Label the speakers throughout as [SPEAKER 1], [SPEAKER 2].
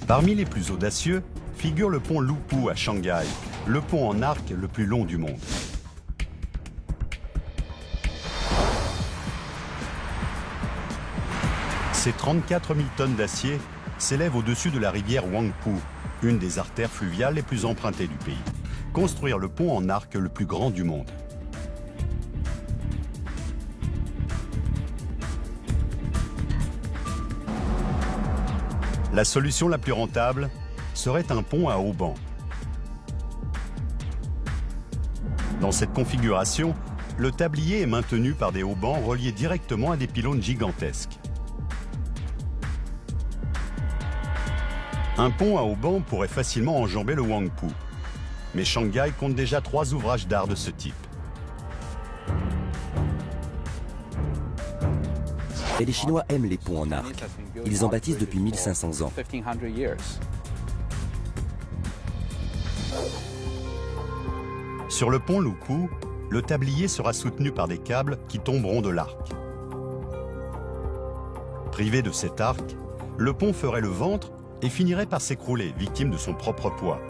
[SPEAKER 1] Parmi les plus audacieux figure le pont Lupu à Shanghai, le pont en arc le plus long du monde. Ces 34 000 tonnes d'acier s'élèvent au-dessus de la rivière Huangpu, une des artères fluviales les plus empruntées du pays. Construire le pont en arc le plus grand du monde. La solution la plus rentable serait un pont à haubans. Dans cette configuration, le tablier est maintenu par des haubans reliés directement à des pylônes gigantesques. Un pont à haubans pourrait facilement enjamber le Huangpu, mais Shanghai compte déjà 3 ouvrages d'art de ce type.
[SPEAKER 2] Et les Chinois aiment les ponts en arc. Ils en bâtissent depuis 1500 ans.
[SPEAKER 1] Sur le pont Lupu, le tablier sera soutenu par des câbles qui tomberont de l'arc. Privé de cet arc, le pont ferait le ventre et finirait par s'écrouler, victime de son propre poids.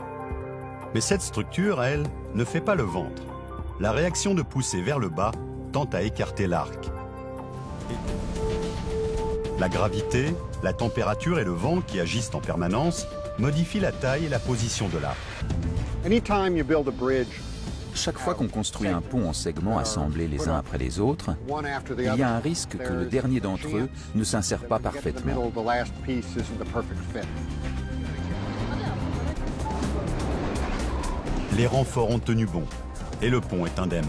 [SPEAKER 1] Mais cette structure, elle, ne fait pas le ventre. La réaction de pousser vers le bas tend à écarter l'arc. La gravité, la température et le vent qui agissent en permanence modifient la taille et la position de l'arc.
[SPEAKER 3] Chaque fois qu'on construit un pont en segments assemblés les uns après les autres, il y a un risque que le dernier d'entre eux ne s'insère pas parfaitement.
[SPEAKER 1] Les renforts ont tenu bon et le pont est indemne.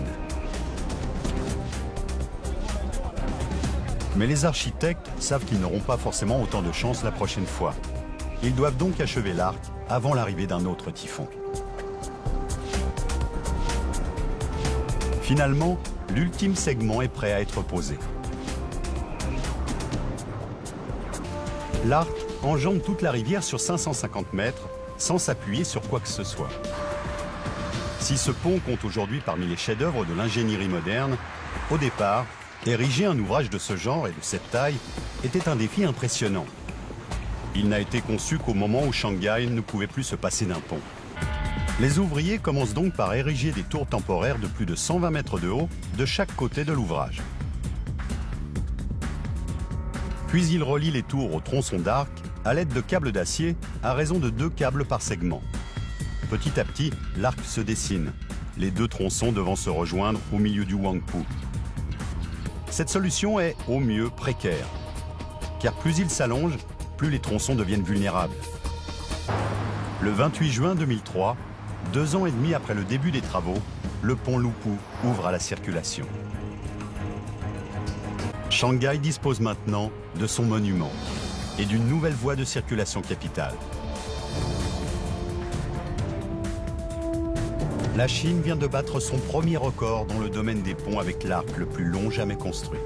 [SPEAKER 1] Mais les architectes savent qu'ils n'auront pas forcément autant de chance la prochaine fois. Ils doivent donc achever l'arc avant l'arrivée d'un autre typhon. Finalement, l'ultime segment est prêt à être posé. L'arc enjambe toute la rivière sur 550 mètres sans s'appuyer sur quoi que ce soit. Si ce pont compte aujourd'hui parmi les chefs-d'œuvre de l'ingénierie moderne, au départ, ériger un ouvrage de ce genre et de cette taille était un défi impressionnant. Il n'a été conçu qu'au moment où Shanghai ne pouvait plus se passer d'un pont. Les ouvriers commencent donc par ériger des tours temporaires de plus de 120 mètres de haut de chaque côté de l'ouvrage. Puis ils relient les tours au tronçon d'arc à l'aide de câbles d'acier à raison de 2 câbles par segment. Petit à petit, l'arc se dessine, les 2 tronçons devant se rejoindre au milieu du Huangpu. Cette solution est, au mieux, précaire, car plus il s'allonge, plus les tronçons deviennent vulnérables. Le 28 juin 2003, 2 ans et demi après le début des travaux, le pont Lupu ouvre à la circulation. Shanghai dispose maintenant de son monument et d'une nouvelle voie de circulation capitale. La Chine vient de battre son premier record dans le domaine des ponts avec l'arc le plus long jamais construit.